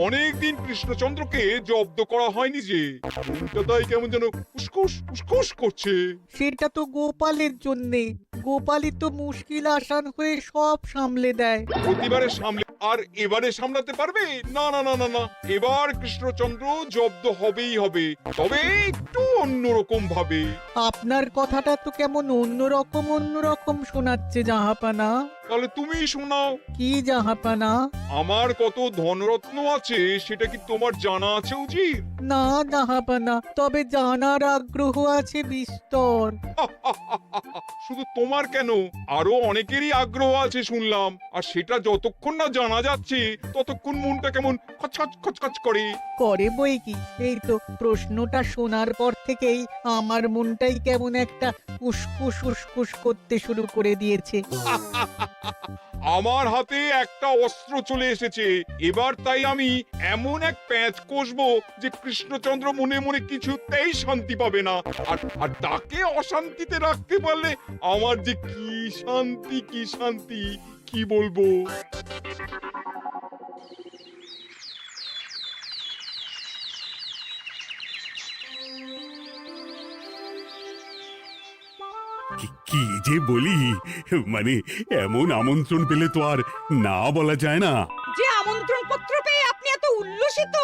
অনেকদিন কৃষ্ণচন্দ্রকে জব্দ করা হয়নি যে, মনটা তাই কেমন যেন উসকুস উসকুস করছে। সেটা তো গোপালের জন্যে। গোপালই তো মুশকিল আসান হয়ে সব সামলে দেয়। প্রতিবারে সামলে আর এবারে সামলাতে পারবে? না না না না না, এবার কৃষ্ণচন্দ্র জব্দ হবেই হবে, তবে একটু অন্যরকম ভাবে। আপনার কথাটা তো কেমন অন্যরকম শোনাচ্ছে জাহাপানা। তাহলে তুমি শোনাও। কি জাহাপানা? আমার কত ধনরত্ন আছে সেটা কি তোমার জানা আছে উজির? না জাহাপানা, তবে জানার আগ্রহ আছে বিস্তর। শুধু তোমার কেন, আরো অনেকেরই আগ্রহ আছে শুনলাম, আর সেটা যতক্ষণ না জানা যাচ্ছে ততক্ষণ মনটা কেমন খচখচ খচখচ করে। করে বই কি, এই তো প্রশ্নটা শোনার পর থেকেই আমার মনটাই কেমন একটা উসকুস উসকুস করতে শুরু করে দিয়েছে। আমার হাতে একটা অস্ত্র চলে এসেছে এবার, তাই আমি এমন এক প্যাঁচ কষবো যে কৃষ্ণচন্দ্র মনে মনে কিছুতেই শান্তি পাবে না। আর তাকে অশান্তিতে রাখতে পারলে আমার যে কি শান্তি কি শান্তি, কি বলবো। কি যে বলি, মানে এমন আমন্ত্রণ পেলে তো আর না বলা যায় না। যে আমন্ত্রণ পত্র পেয়ে আপনি এত উল্লসিত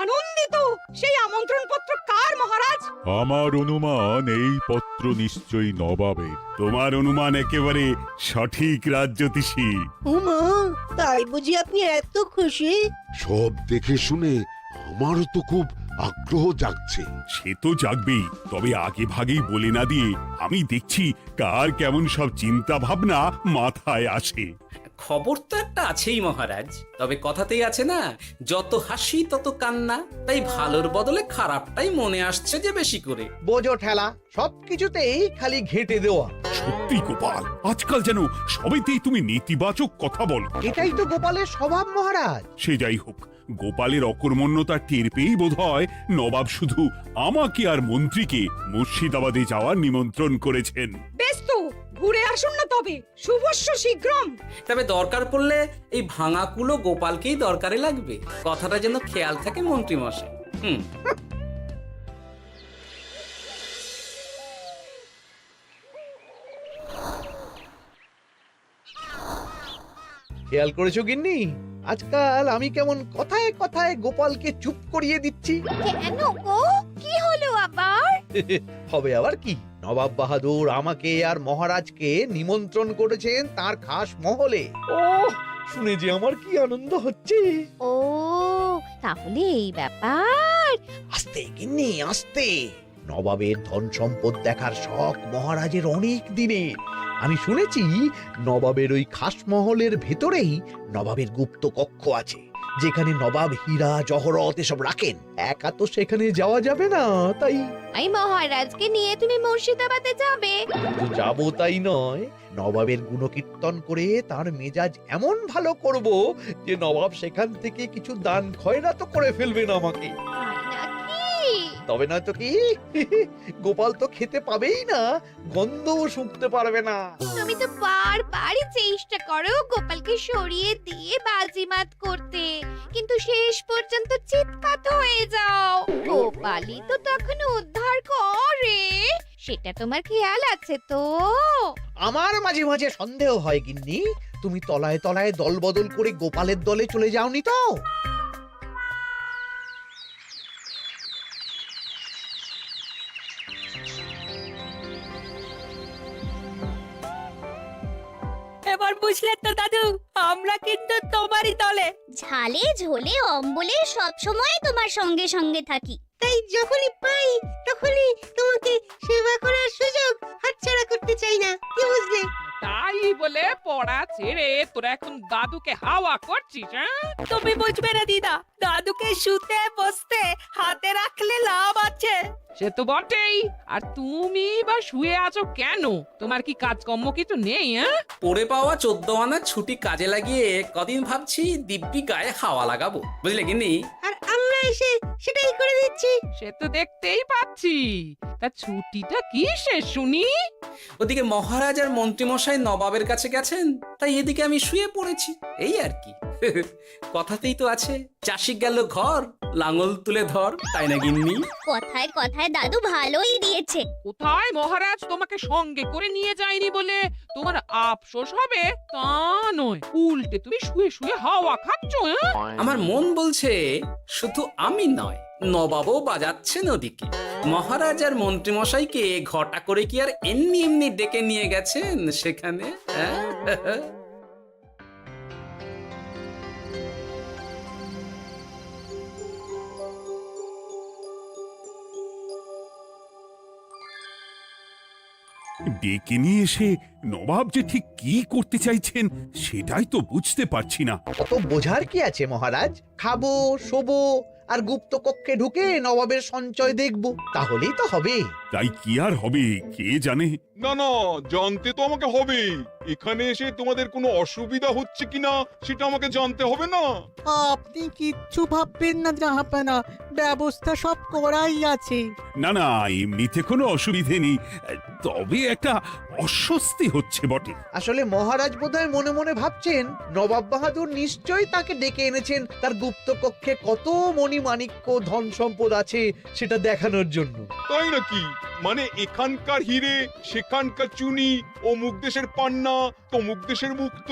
আনন্দিত, সেই আমন্ত্রণ পত্র কার মহারাজ? আমার অনুমান এই পত্র নিশ্চয়ই নবাবের। তোমার অনুমান একেবারে সঠিক, রাজ্যতীষী। উমা, তাই বুঝি আপনি এত খুশি? সব দেখে শুনে আমারও তো খুব আগ্রহ জাগছে। সে তো জাগবেই, তবে আগে ভাগেই বলে না দিয়ে আমি দেখছি কার কেমন সব চিন্তা ভাবনা মাথায় আসে। খবর তো একটা আছেই মহারাজ, তবে কথাতেই আছে না, যত হাসি তত কান্না। তাই ভালোর বদলে খারাপটাই মনে আসছে যে বেশি করে। বোঝো ঠেলা, সবকিছুতেই খালি ঘেঁটে দেওয়া। সত্যি গোপাল, আজকাল যেন সবাইতেই তুমি নেতিবাচক কথা বলো। এটাই তো গোপালের স্বভাব মহারাজ। সে যাই হোক, গোপালের অকর্মণ্যতা টের পেয়েই বোধ হয় নবাব শুধু আমাকে আর মন্ত্রীকে মুর্শিদাবাদে যাওয়ার নিমন্ত্রণ করেছেন। বেশ তো, ঘুরে আসুন না তবে, শুভস্য শীঘ্রম। তবে দরকার পড়লে এই ভাঙা কুলো গোপালকেই দরকারে লাগবে, কথাটা যেন খেয়াল থাকে মন্ত্রী মশাই। খেয়াল করেছো গিন্নি, আজকাল আমি কেমন কথায় কথায় গোপালকে চুপ করিয়ে দিচ্ছি। কেন গো, কি হলো আবার? হবে আবার কি, নবাব বাহাদুর আমাকে আর মহারাজকে নিমন্ত্রণ করেছেন তার খাস মহলে। ও শুনে যে আমার কি আনন্দ হচ্ছে। ও তাহলে এই ব্যাপার। আস্তে গিন্নি আস্তে, নবাবের ধন সম্পদ দেখার শখ মহারাজের অনেক দিনের। আমি শুনেছি নবাবের ওই খাস মহলের ভেতরেই নবাবের গুপ্ত কক্ষ আছে, যেখানে নবাব হীরা জহরত এসব রাখেন। একা তো সেখানে যাওয়া যাবে না, তাই এই মহারাজকে নিয়ে তুমি মুর্শিদাবাদে যাবে? শুধু যাবো তাই নয়, নবাবের গুণকীর্তন করে তার মেজাজ এমন ভালো করব যে নবাব সেখান থেকে কিছু দান খয়রাত করে ফেলবেন আমাকে। তাই নাকি? তবে নয়তো কি, গোপাল তো খেতে পাবেই না, গন্ধও শুঁকতে পারবে না। তুমি তো বারবারই চেষ্টা করো গোপালকে সরিয়ে দিয়ে বাজিমাত করতে, কিন্তু শেষ পর্যন্ত চিৎকার হয়ে যাও। গোপালই তো তখন উদ্ধার করে, সেটা তোমার খেয়াল আছে তো? আমার মাঝে মাঝে সন্দেহ হয় গিন্নি, তুমি তলায় তলায় দল বদল করে গোপালের দলে চলে যাওনি তো? এবার বুঝলে তো দাদু, আমরা কিন্তু তোমারই দলে। ঝালে ঝোলে অম্বলে সব সময় তোমার সঙ্গে সঙ্গে থাকি। তাই যখনই পাই তখনই তোমাকে সেবা করার সুযোগ হাতছাড়া করতে চাই না, কি বুঝলে? তাই বলে পড়া ছেড়ে তোরা এখন দাদুকে হাওয়া করছিস? তুমি বুঝবে না দিদা, দাদুকে শুতে বসতে হাতে রাখলে লাভ আছে। সে তো বটেই, আর তুমি বা শুয়ে আছো কেন? তোমার কি কাজকর্ম কিছু নেই? পড়ে পাওয়া 14 আনা ছুটি কাজে লাগিয়ে কদিন ভাবছি দিব্যি গায়ে হাওয়া লাগাবো, বুঝলে গিন্নি? আর আমরা এসে সেটাই করে দিচ্ছি। সে তো দেখতেই পাচ্ছি, তা ছুটিটা কি শেষ শুনি? ওদিকে মহারাজ আর মন্ত্রীমশাই নবাবের কাছে গেছেন, তাই এদিকে আমি শুয়ে পড়েছি, এই আর কি। কথাতেই তো আছে, চাষি গেল ঘর, লাঙল তুলে ধর, তাই না গিন্নি? কথায় কথায় দাদু ভালোই দিয়েছে। কোথায় মহারাজ তোমাকে সঙ্গে করে নিয়ে যায়নি বলে তোমার আফসোস হবে তা নয়, উল্টে তুমি শুয়ে শুয়ে হাওয়া খাচ্ছ। আমার মন বলছে শুধু আমি নয়, নবাবও বাজাচ্ছেন ওদিকে। মহারাজ আর মন্ত্রীমশাইকে ঘটা করে কি আর এমনি এমনি ডেকে নিয়ে গেছেন সেখানে? হ্যাঁ? ডেকে নিয়ে এসে নবাব যে ঠিক কি করতে চাইছেন সেটাই তো বুঝতে পারছি না। অত বোঝার কি আছে মহারাজ? খাবো, শোবো আর গুপ্ত কক্ষে ঢুকে নবাবের সঞ্চয় দেখব, তাহলেই তো হবে। তাই কি আর হবে কে জানে। না না, জানতে তো আমাকে হবে। এখানে এসে তোমাদের কোনো অসুবিধা হচ্ছে কিনা সেটা আমাকে জানতে হবে না? আপনি কিচ্ছু ভাববেন না জাহাপানা, ব্যবস্থা সব করাই আছে। না না, এমনিতে কোনো অসুবিধে নেই, তবে একটা অস্বস্তি হচ্ছে বটে। আসলে মহারাজ বোধহয় মনে মনে ভাবছেন নবাব বাহাদুর নিশ্চয়ই তাকে ডেকে এনেছেন তার গুপ্ত কক্ষে কত মণিমাণিক্য ধন সম্পদ আছে সেটা দেখানোর জন্য। তাই নাকি? মানে এখানকার হিরে সেখানকার চুনি, অমুক দেশের পান্না তমুক দেশের মুক্ত।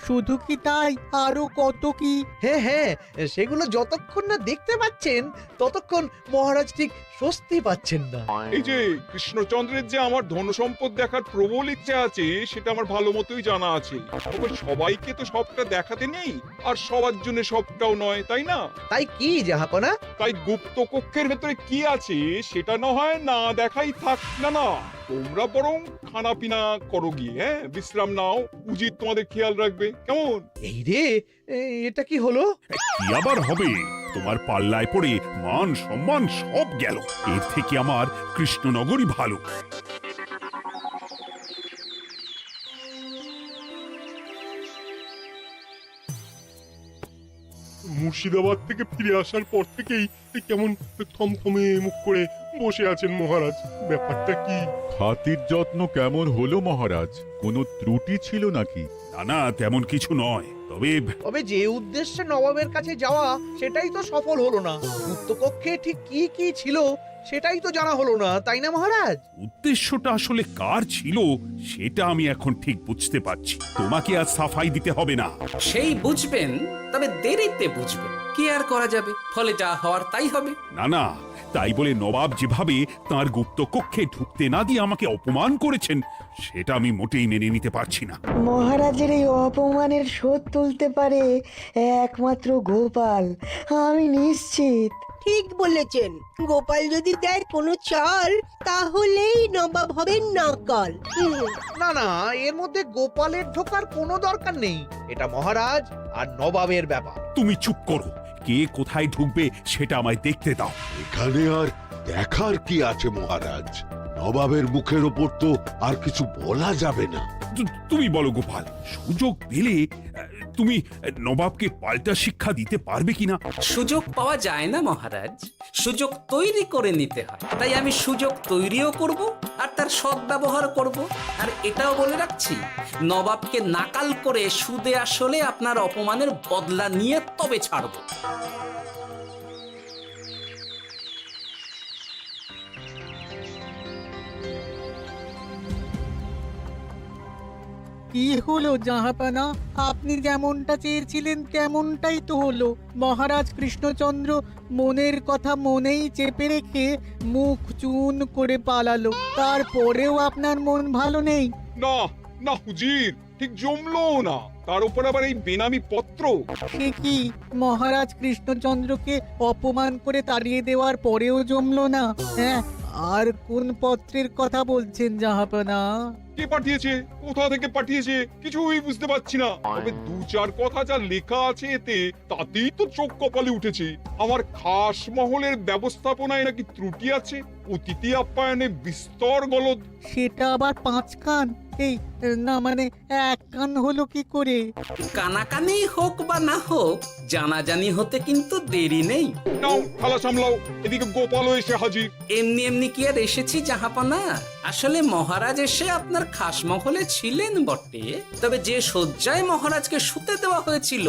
শুধু কি তাই, আরো কত কি। হ্যাঁ হ্যাঁ, সেগুলো যতক্ষণ না দেখতে পাচ্ছেন ততক্ষণ মহারাজ ঠিক স্বস্তি পাচ্ছেন না। এই যে কৃষ্ণচন্দ্রের যে আমার ধন সম্পদ দেখার প্রবল ইচ্ছে আছে সেটা আমার ভালো মতোই জানা আছে। তবে সবাইকে তো সবটা দেখাতে নেই, আর সবার জন্য সবটাও নয়, তাই না? তাই কি জাহাপনা? তাই গুপ্ত কক্ষের ভেতরে কি আছে সেটা না হয় না দেখাই থাক। না না, তোমরা বরং খানা পিনা করো গিয়ে, হ্যাঁ, বিশ্রাম নাও। উচিত তোমাদের খেয়াল রাখবে, কেমন? এই রে, এটা কি হলো? কি আবার হবে? তোমার পাল্লায় পড়ে মান সম্মান সব গেল। এর থেকে আমার কৃষ্ণনগরই ভালো। মুর্শিদাবাদ থেকে ফিরে আসার পর থেকেই কেমন থমথমে মুখ করে বসে আছেন মহারাজ। ব্যাপারটা কি? হাতির যত্ন কেমন হলো মহারাজ? কোনো ত্রুটি ছিল নাকি? না না, তেমন কিছু নয়, তবে তবে যে উদ্দেশ্যে নবাবের কাছে যাওয়া সেটাই তো সফল হলো না। গুপ্ত কক্ষে ঠিক কি কি ছিল সেটাই তো জানা হলো না, তাই না মহারাজ? উদ্দেশ্যটা আসলে কার ছিল সেটা আমি এখন ঠিক বুঝতে পারছি। তোমাকে আর সাফাই দিতে হবে না। সেই বুঝবেন, তবে দেরিতে বুঝবেন। কি আর করা যাবে, ফলে যা হওয়ার তাই হবে। না না, তাই বলে নবাব যেভাবে তার গুপ্ত কক্ষে ঢুকতে না দিয়ে আমাকে অপমান করেছেন সেটা আমি মোটেই মেনে নিতে পারছি না। মহারাজের এই অপমানের শোধ তুলতে পারে একমাত্র গোপাল, আমি নিশ্চিত। ঠিক বলেছেন, গোপাল যদি দেয় কোনো চাল তাহলেই নবাব হবেন নাকাল। না না, এর মধ্যে গোপালের ঢোকার কোনো দরকার নেই। এটা মহারাজ আর নবাবের ব্যাপার। তুমি চুপ করো, কে কোথায় ঢুকবে সেটা আমায় দেখতে দাও। এখানে আর দেখার কি আছে মহারাজ? নবাবের মুখের ওপর তো আর কিছু বলা যাবে না। তুমি বলো গোপাল, সুযোগ পেলে তুমি নবাবকে পাল্টা শিক্ষা দিতে পারবে কিনা? সুযোগ পাওয়া যায় না মহারাজ, সুযোগ তৈরি করে নিতে হয়। তাই আমি সুযোগ তৈরিও করব আর তার সদ্ব্যবহার করব। আর এটাও বলে রাখছি, নবাবকে নাকাল করে সুদে আসলে আপনার অপমানের বদলা নিয়ে তবে ছাড়ব। কি হলো জাহাপানা, আপনি যেমনটা চেয়েছিলেন তেমনটাই তো হলো। মহারাজ কৃষ্ণচন্দ্র মনের কথা মনেই চেপে রেখে মুখ চুন করে পালালো, তারপরেও আপনার মন ভালো নেই? না না হুজির, ঠিক জমলো না। তার উপর আবার এই বেনামি পত্র। সে কি, মহারাজ কৃষ্ণচন্দ্রকে অপমান করে তাড়িয়ে দেওয়ার পরেও জমলো না? হ্যাঁ, আর কোন পত্রের কথা বলছেন জাহাপানা? কে পাঠিয়েছে, কোথা থেকে পাঠিয়েছে কিছুই বুঝতে পারছি না। তবে দু চার কথা যা লেখা আছে এতে, তাতেই তো চোখ কপালে উঠেছে। আমার খাস মহলের ব্যবস্থাপনায় নাকি ত্রুটি আছে, অতিথি আপ্যায়নে বিস্তর গলদ। সেটা আবার 5 কান? এই না মানে এক কান হলো কি করে? কানাকানি হোক বা না হোক, জানাজানি হতে কিন্তু দেরি নেই। নাও থালা সামলাও, এদিকে গোপালও এসে হাজির। এমনি এমনি কি আর এসেছি জাহাপনা? আসলে মহারাজ এসে আপনার খাস মহলে ছিলেন বটে, তবে যে শয্যায় মহারাজকে শুতে দেওয়া হয়েছিল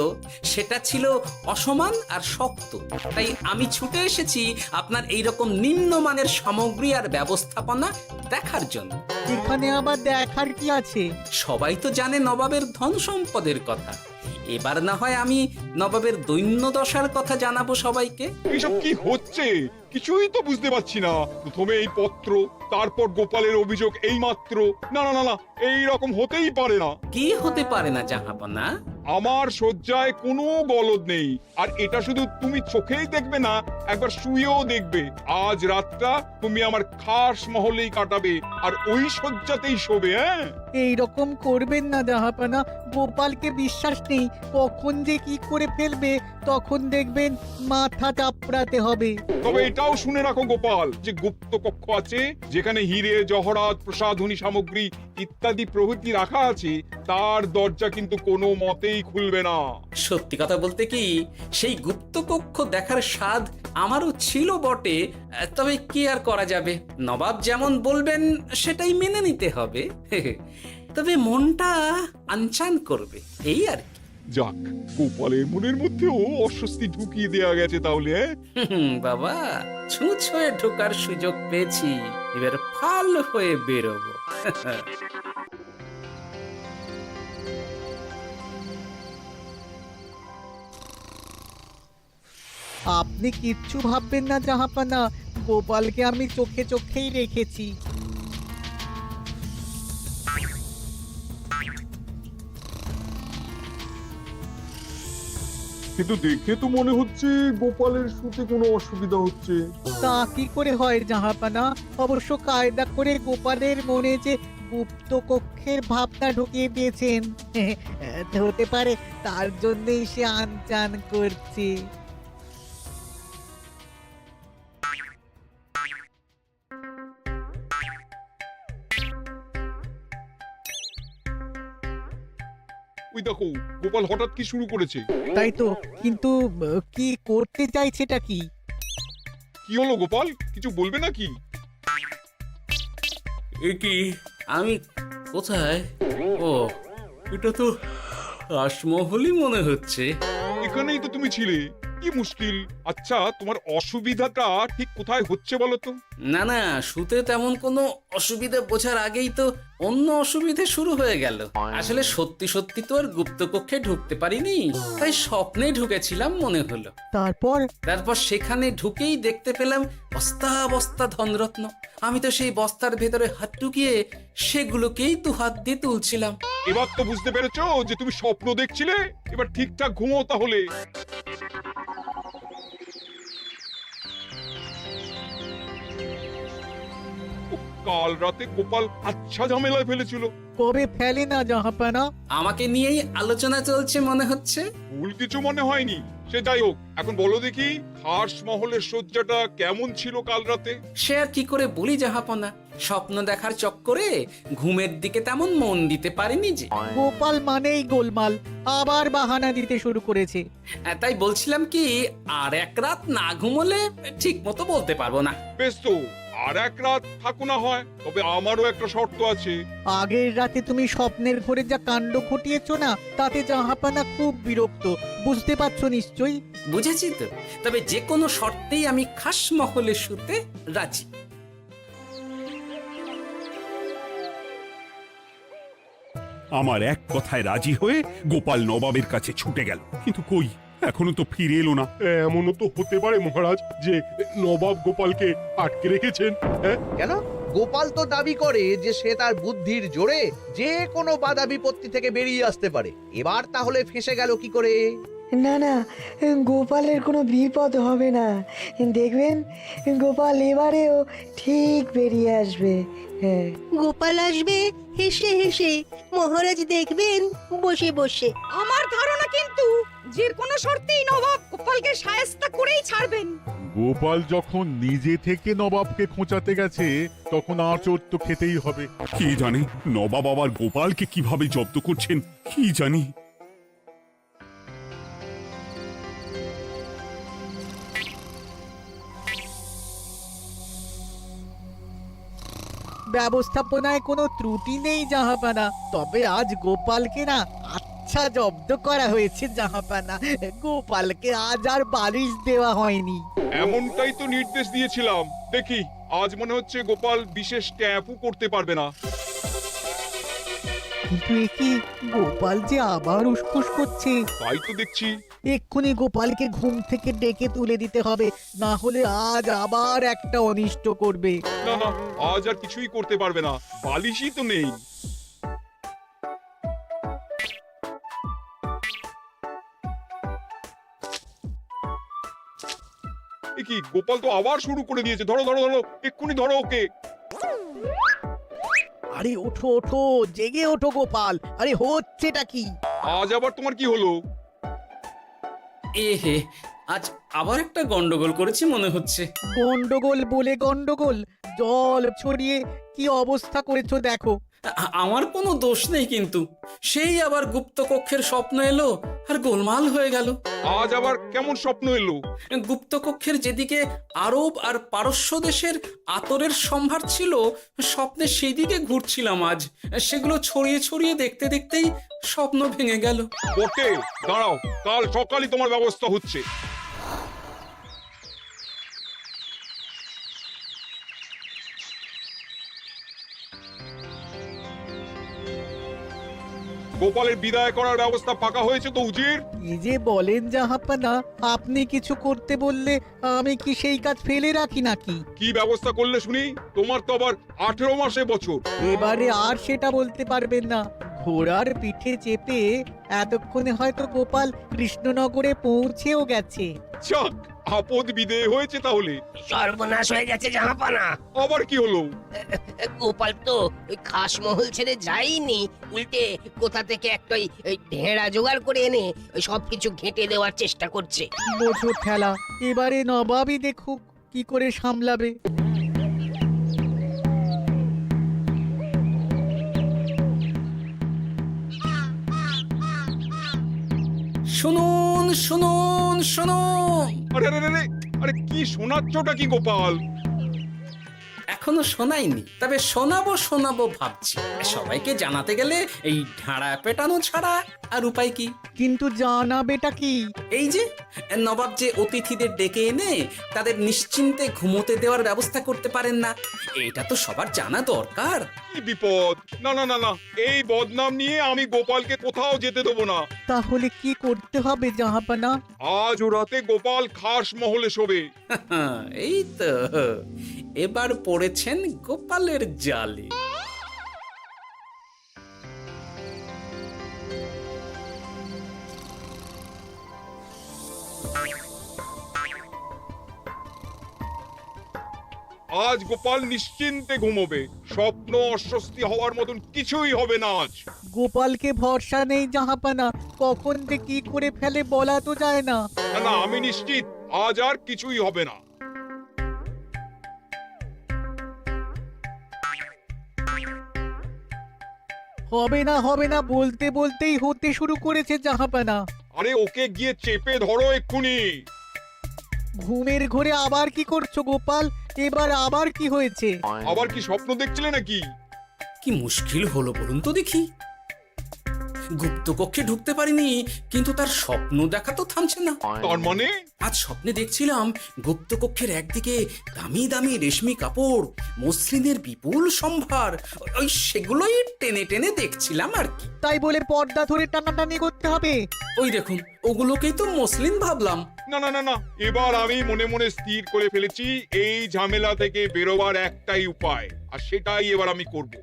সেটা ছিল অসমান আর শক্ত। তাই আমি ছুটে এসেছি আপনার এইরকম নিম্নমানের সামগ্রী আর ব্যবস্থাপনা দেখার জন্য। এখানে আবার দেখার কি আছে? সবাই তো জানে নবাবের ধন সম্পদের কথা, এবার না হয় আমি নবাবের দৈন্য দশার কথা জানাবো সবাইকে। এইসব কি হচ্ছে কিছুই তো বুঝতে পারছি না। প্রথমে এই পত্র, তারপর গোপালের অভিযোগ এই মাত্র। না না না না, এই রকম হতেই পারে না। কি হতে পারে না জাহাপনা? আমার শয্যায় কোনো গলদ নেই, আর এটা শুধু তুমি চোখেই দেখবে না, একবার শুয়েও দেখবে। আজ রাতটা তুমি আমার খাস মহলেই কাটাবে, আর ওই শয্যাতেই শোবে। হ্যাঁ, এই রকম করবেন না জাহাপানা, গোপালকে বিশ্বাস নেই, কখন যে কি করে ফেলবে তখন দেখবেন মাথা চাপড়াতে হবে। তবে এটাও শুনে রাখো গোপাল, যে গুপ্ত কক্ষ আছে যেখানে হিরে জহরাত প্রসাধনী সামগ্রী ইত্যাদি প্রভৃতি রাখা আছে, তার দরজা কিন্তু কোনো মতেই খুলবে না। সত্যি কথা বলতে কি, সেই গুপ্তকক্ষ দেখার স্বাদ আমারও ছিল বটে, তবে কি আর করা যাবে, নবাব যেমন বলবেন সেটাই মেনে নিতে হবে। তবে মনটা আনচান করবে, এই আর কি। যাক, গোপালের মনের মধ্যেও অস্বস্তি ঢুকিয়ে দেয়া গেছে তাহলে। বাবা, ছুঁচ হয়ে ঢোকার সুযোগ পেয়েছি, এবার ফাল হয়ে বেরোবো। আপনি কিচ্ছু ভাববেন না জাহাপানা, গোপালকে আমি চোখে চোখেই রেখেছি। কিন্তু দেখে তো মনে হচ্ছে গোপালের শুতে কোনো অসুবিধা হচ্ছে। তা কি করে হয় জাহাপানা? অবশ্য কায়দা করে গোপালের মনে যে গুপ্ত কক্ষের ভাবনা ঢুকিয়ে দিয়েছেন, হতে পারে তার জন্যই সে আনচান করছে। ওই দেখো, গোপাল হঠাৎ কি শুরু করেছে। তাই তো, কিন্তু কি করতে চাইছেটা কি? কি হলো গোপাল, কিছু বলবে নাকি? এ কি, আমি কোথায়? ও, এটা তো রাসমহলই মনে হচ্ছে। এখানেই তো তুমি ছিলে, কি মুশকিল। আচ্ছা, তোমার অসুবিধাটা ঠিক কোথায় হচ্ছে বলো তো? না না, শুতে তেমন কোনো অসুবিধা বোঝার আগেই তো অন্য অসুবিধে শুরু হয়ে গেল। আসলে সত্যি সত্যি তো আর গুপ্তকক্ষে ঢুকতে পারিনি, তাই স্বপ্নে ঢুকেছিলাম মনে হলো। তারপর সেখানে ঢুকেই দেখতে পেলাম বস্তা বস্তা ধনরত্ন। আমি তো সেই বস্তার ভেতরে হাত ঢুকিয়ে সেগুলোকেই দু হাত দিয়ে তুলছিলাম। এবার তো বুঝতে পেরেছো যে তুমি স্বপ্ন দেখছিলে। এবার ঠিকঠাক ঘুমো তাহলে। কাল রাতে গোপাল আচ্ছা ঝামেলায় ফেলেছিল। কবে ফেলে না জাহাপানা? আমাকে নিয়েই আলোচনা চলছে মনে হচ্ছে। ভুল কিছু মনে হয়নি, সে যাই হোক, এখন বলো দেখি খাস মহলের শয্যাটা কেমন ছিল কাল রাতে? সে আর কি করে বলি জাহাপনা, স্বপ্ন দেখার চক্করে ঘুমের দিকে তেমন মন দিতে পারিনি যে। গোপাল মানেই গোলমাল, আবার বাহানা দিতে শুরু করেছে। তাই বলছিলাম কি, আর এক রাত না ঘুমোলে ঠিক মতো বলতে পারবো না। বেশ তো, আর এক রাত থাকো না হয়, তবে আমারও একটা শর্ত আছে। আগের রাতে তুমি স্বপ্নের ঘরে যা কাণ্ড ঘটিয়েছো না, তাতে জাহাপানা খুব বিরক্ত, বুঝতে পারছো নিশ্চয়ই। বুঝেছি তো, তবে যে কোনো শর্তেই আমি খাস মহলে শুতে রাজি। আমার এক কথায় রাজি হয়ে গোপাল নবাবের কাছে ছুটে গেল, কিন্তু কই, এখনো তো ফিরে এলো না। এমনও তো হতে পারে মহারাজ যে নবাব গোপালকে আটকে রেখেছেন। কেন? গোপাল তো দাবি করে যে সে তার বুদ্ধির জোরে যে কোনো বাধা বিপত্তি থেকে বেরিয়ে আসতে পারে। এবার তাহলে ফেঁসে গেল কি করে? না না, গোপালের কোনো বিপদ হবে না, দেখবেন গোপাল এবারেও ঠিক বেরিয়ে আসবে। হ্যাঁ, গোপাল আসবে হেসে হেসে, মহারাজ দেখবেন বসে বসে। আমার ধারণা কিন্তু যে কোনো শর্তেই নবাব গোপালকে শায়েস্তা করেই ছাড়বেন। গোপাল যখন নিজে থেকে নবাবকে খোঁচাতে গেছে তখন আঁচড় তো খেতেই হবে। কি জানি নবাব আবার গোপালকে কিভাবে জব্দ করছেন, কি জানি। ব্যবস্থাপনায় কোনো ত্রুটি নেই জাহাপানা, তবে আজ গোপালকে না আচ্ছা জব্দ করা হয়েছে জাহাপানা। গোপালকে আজ আর বালিশ দেওয়া হয়নি। এমনটাই তো নির্দেশ দিয়েছিলাম। দেখি আজ মনে হচ্ছে গোপাল বিশেষ ট্যাপও করতে পারবে না। কিন্তু এ কি, গোপাল যে আবার উসখুস করছে। তাই তো দেখছি। এক্ষুনি গোপালকে ঘুম থেকে ডেকে তুলে দিতে হবে, না হলে আজ আবার একটা অনিষ্ট করবে। না না, আজ আর কিছুই করতে পারবে না, বালিশই তো নেই। এ কি, গোপাল তো আবার শুরু করে দিয়েছে। ধরো ধরো ধরো, এক্ষুনি ধরো ওকে। আরে ওঠো ওঠো, জেগে ওঠো গোপাল। আরে হচ্ছেটা কি? আজ আবার তোমার কি হলো? এ হে, আজ আবার একটা গন্ডগোল করেছি মনে হচ্ছে। গন্ডগোল বলে গন্ডগোল, জল ছড়িয়ে কি অবস্থা করেছো দেখো। আমার কোনো দোষ নেই, কিন্তু সেই আবার গুপ্তকক্ষের স্বপ্ন এলো আর গোলমাল হয়ে গেল। আজ আবার কেমন স্বপ্ন এলো? গুপ্তকক্ষের যেদিকে আরব আর পারস্য দেশের আতরের সম্ভার ছিল, স্বপ্নে সেই দিকে ঘুরছিলাম আজ। সেগুলো ছড়িয়ে ছড়িয়ে দেখতে দেখতেই স্বপ্ন ভেঙে গেল। বটে, দাঁড়াও, কাল সকালই তোমার ব্যবস্থা হচ্ছে। গোপালের বিদায় করার ব্যবস্থা পাকা হয়েছে তো উজির? কি যে বলেন জাহাপানা, আপনি কিছু করতে বললে আমি কি সেই কাজ ফেলে রাখি নাকি? কি ব্যবস্থা করলে শুনি? তোমার তো আবার 18 মাসে বছর। এবারে আর সেটা বলতে পারবেন না। ঘোড়ার পিঠে চেপে এতক্ষণে হয়তো গোপাল কৃষ্ণনগরে পৌঁছেও গেছে। যাক, আপদ বিদেয় হয়েছে তাহলে। সর্বনাশ হয়ে গেছে জাহাপানা। আবার কি হলো? গোপাল তো ওই খাসমহল ছেড়ে যায়নি, উল্টে কোথা থেকে একটা ওই ঢেঁড়া জোগাড় করে এনে ওই সবকিছু ঘেঁটে দেওয়ার চেষ্টা করছে। বোঝো ঠেলা, এবারে নবাবই দেখুক কি করে সামলাবে। শুনুন শুনুন শুনুন, আরে আরে আরে, আরে কি শোনাচ্ছটা কি গোপাল? এখনো শোনাইনি, তবে শোনাবো শোনাবো ভাবছি। সবাইকে জানাতে গেলে এই ঢাড়া পেটানো ছাড়া আর উপায় কি? কিন্তু জানাবেটা কি? এই যে নবাব যে অতিথিদের ডেকে এনে তাদের নিশ্চিন্তে ঘুমোতে দেওয়ার ব্যবস্থা করতে পারেন না, এটা তো সবার জানা দরকার। কি বিপদ! না না না না, এই বদনাম নিয়ে আমি গোপালকে কোথাও যেতে দেবো না। তাহলে কি করতে হবে জাহাপানা? আজ ও রাতে গোপাল খাস মহলে শোবে। এই তো এবার পড়েছেন গোপালের জালে। আজ গোপাল নিশ্চিন্তে ঘুমোবে। স্বপ্ন অস্বস্তি হওয়ার মতন কিছুই হবে না আজ। গোপালকে ভরসা নেই জাহাপানা, কখন যে কি করে ফেলে বলা তো যায় না। না না, আমি নিশ্চিত আজ আর কিছুই হবে না। হবে না বলতে বলতেই হতে শুরু করেছে জাহাপানা। আরে ওকে গিয়ে চেপে ধরো এক্ষুনি। ঘুমের ঘোরে আবার কি করছো গোপাল? এবার আবার কি হয়েছে? আবার কি স্বপ্ন দেখছিলে নাকি? কি মুশকিল হলো বলুন তো দেখি। গুপ্তকক্ষে ঢুকতে পারিনি, কিন্তু তার স্বপ্ন দেখা তো থামছে না। তার মানে? আজ স্বপ্নে দেখছিলাম গুপ্তকক্ষের একদিকে দামি দামি রেশমি কাপড়, মসলিনের বিপুল সম্ভার, ওই সেগুলোই টেনে টেনে দেখছিলাম আর কি। তাই বলে পর্দা ধরে টানাটানি করতে হবে? ওই দেখুন, ওগুলোকেই তো মসলিন ভাবলাম। না না না না, এবার আমি মনে মনে স্থির করে ফেলেছি এই ঝামেলা থেকে বেরোবার একটাই উপায়, আর সেটাই এবার আমি করব।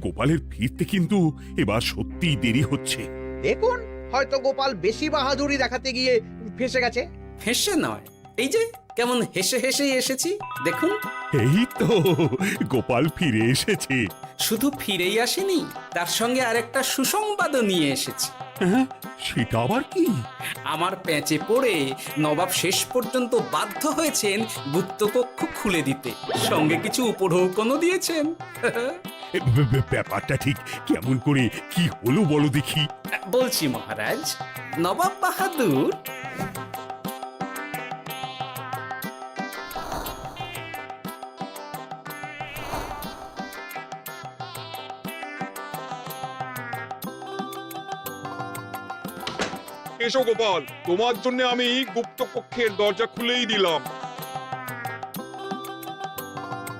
গোপালের ফিরতে কিন্তু এবার সত্যিই দেরি হচ্ছে। দেখুন, হয়তো গোপাল বেশি বাহাদুরি দেখাতে গিয়ে ফেসে গেছে। হেসে নয়, এই যে কেমন হেসে হেসেই এসেছি দেখুন। এই তো গোপাল ফিরে এসেছে। শুধু ফিরেই আসেনি, তার সঙ্গে আরেকটা সুসংবাদও নিয়ে এসেছি। হ্যাঁ, সেটা আবার কি? আমার প্যাঁচে পড়ে নবাব শেষ পর্যন্ত বাধ্য হয়েছেন গুপ্তকক্ষ খুলে দিতে, সঙ্গে কিছু উপঢৌকনও দিয়েছেন। ব্যাপারটা ঠিক কেমন করে কি হলো বলো দেখি। বলছি মহারাজ, নবাব বাহাদুর এসো গোপাল, তোমার জন্য আমি গুপ্ত কক্ষের দরজা খুলেই দিলাম।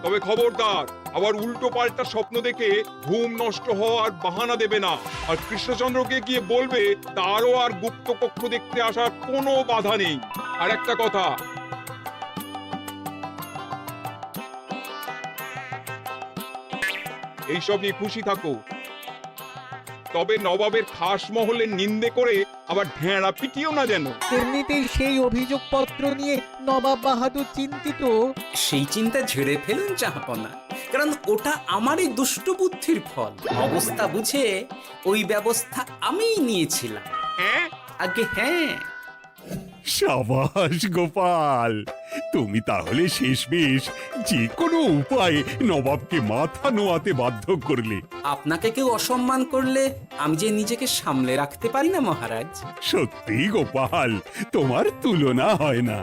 তবে খবরদার, আবার উল্টো পাল্টা স্বপ্ন দেখে ঘুম নষ্ট হওয়ার বাহানা দেবে না। আর কৃষ্ণচন্দ্রকে গিয়ে বলবে তারও আর গুপ্ত কক্ষ দেখতে আসার কোনো বাধা নেই। আর একটা কথা, এইসব নিয়ে খুশি থাকো, তবে নবাবের খাস মহলের নিন্দে করে আবার ঢেঁড়া পিটিও না যেন। এমনিতেই সেই অভিযোগপত্র নিয়ে নবাব বাহাদুর চিন্তিত। সেই চিন্তা ঝেড়ে ফেলুন জাহাপনা, কারণ ওটা আমারই দুষ্ট বুদ্ধির ফল। অবস্থা বুঝে ওই ব্যবস্থা আমিই নিয়েছিলাম। হ্যাঁ, আগে হ্যাঁ। সাবাস গোপাল, তুমি তাহলে শেষমেশ যে কোনো উপায়ে নবাবকে মাথা নোয়াতে বাধ্য করলে। আপনাকে কেউ অসম্মান করলে আমি যে নিজেকে সামলে রাখতে পারি না মহারাজ। সত্যি গোপাল, তোমার তুলনা হয় না।